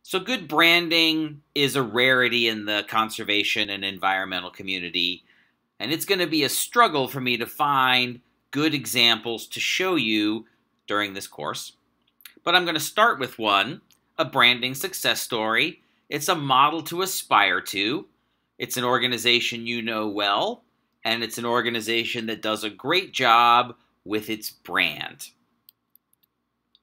So good branding is a rarity in the conservation and environmental community, and it's going to be a struggle for me to find good examples to show you during this course. But I'm going to start with one, a branding success story. It's a model to aspire to. It's an organization you know well, and it's an organization that does a great job with its brand.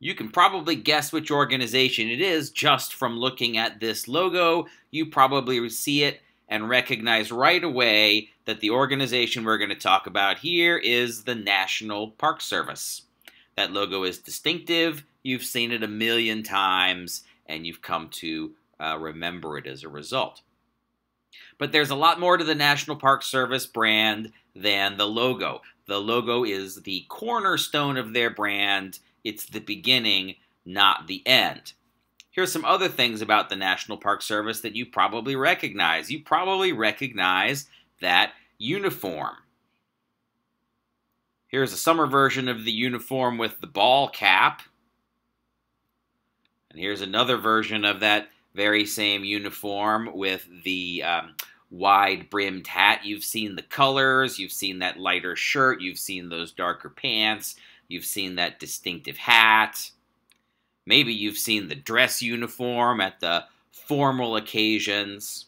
You can probably guess which organization it is just from looking at this logo. You probably see it and recognize right away that the organization we're going to talk about here is the National Park Service. That logo is distinctive. You've seen it a million times, and you've come to remember it as a result. But there's a lot more to the National Park Service brand than the logo. The logo is the cornerstone of their brand. It's the beginning, not the end. Here's some other things about the National Park Service that you probably recognize. You probably recognize that uniform. Here's a summer version of the uniform with the ball cap. And here's another version of that very same uniform with the wide-brimmed hat. You've seen the colors. You've seen that lighter shirt. You've seen those darker pants. You've seen that distinctive hat. Maybe you've seen the dress uniform at the formal occasions.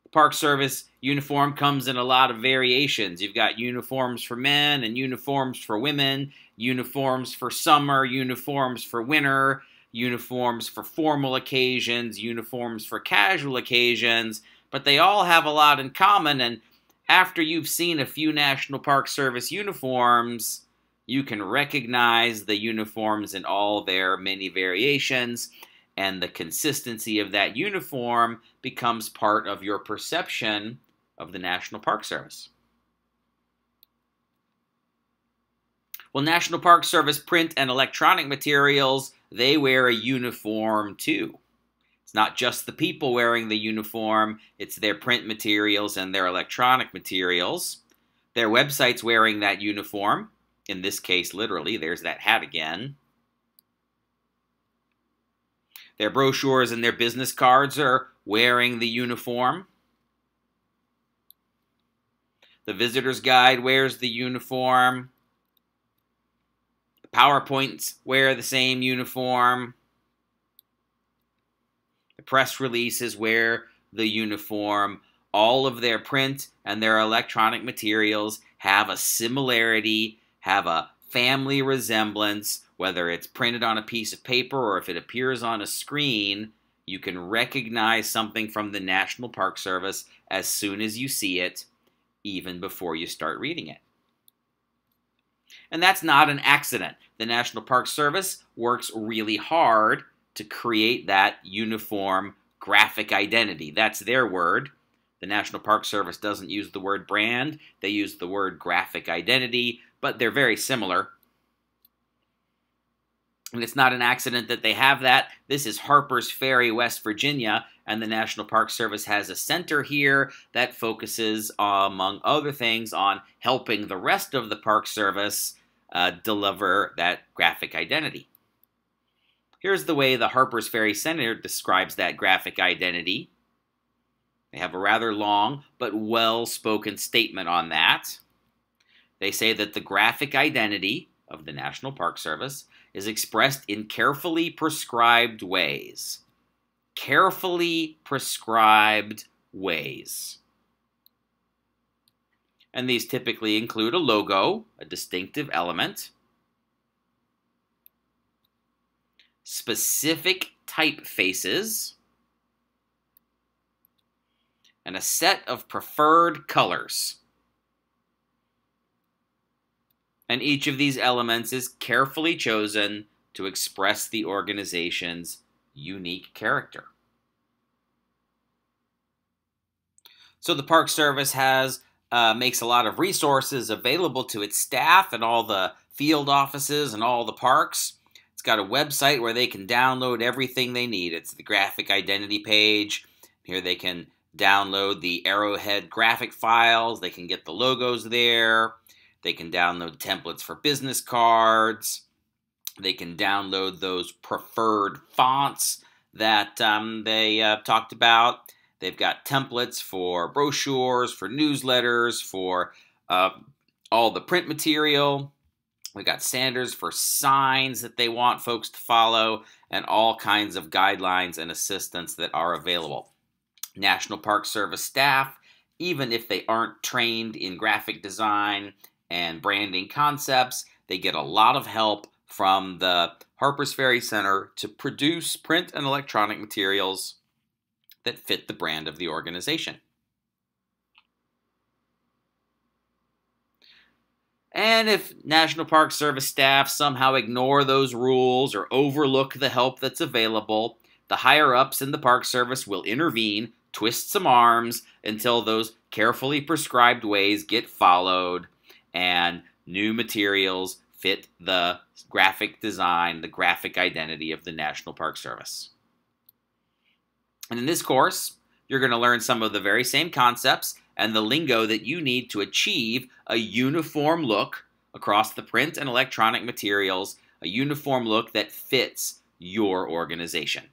The Park Service uniform comes in a lot of variations. You've got uniforms for men and uniforms for women, uniforms for summer, uniforms for winter, uniforms for formal occasions, uniforms for casual occasions, but they all have a lot in common, and after you've seen a few National Park Service uniforms, you can recognize the uniforms in all their many variations, and the consistency of that uniform becomes part of your perception of the National Park Service. Well, National Park Service print and electronic materials, they wear a uniform too. It's not just the people wearing the uniform, it's their print materials and their electronic materials. Their website's wearing that uniform. In this case, literally, there's that hat again. Their brochures and their business cards are wearing the uniform. The visitor's guide wears the uniform. The PowerPoints wear the same uniform. The press releases wear the uniform. All of their print and their electronic materials have a similarity, have a family resemblance, whether it's printed on a piece of paper or if it appears on a screen. You can recognize something from the National Park Service as soon as you see it, even before you start reading it. And that's not an accident. The National Park Service works really hard to create that uniform graphic identity. That's their word. The National Park Service doesn't use the word brand. They use the word graphic identity, but they're very similar. And it's not an accident that they have that. This is Harpers Ferry, West Virginia, and the National Park Service has a center here that focuses, among other things, on helping the rest of the Park Service deliver that graphic identity. Here's the way the Harpers Ferry Center describes that graphic identity. They have a rather long but well-spoken statement on that. They say that the graphic identity of the National Park Service is expressed in carefully prescribed ways. Carefully prescribed ways. And these typically include a logo, a distinctive element, specific typefaces, and a set of preferred colors. And each of these elements is carefully chosen to express the organization's unique character. So the Park Service makes a lot of resources available to its staff and all the field offices and all the parks. It's got a website where they can download everything they need. It's the graphic identity page. Here they can download the Arrowhead graphic files. They can get the logos there. They can download templates for business cards. They can download those preferred fonts that they talked about. They've got templates for brochures, for newsletters, for all the print material. We've got standards for signs that they want folks to follow, and all kinds of guidelines and assistance that are available. National Park Service staff, even if they aren't trained in graphic design and branding concepts, they get a lot of help from the Harpers Ferry Center to produce print and electronic materials that fit the brand of the organization. And if National Park Service staff somehow ignore those rules or overlook the help that's available, the higher-ups in the Park Service will intervene, twist some arms until those carefully prescribed ways get followed and new materials fit the graphic design, the graphic identity of the National Park Service. And in this course, you're going to learn some of the very same concepts and the lingo that you need to achieve a uniform look across the print and electronic materials, a uniform look that fits your organization.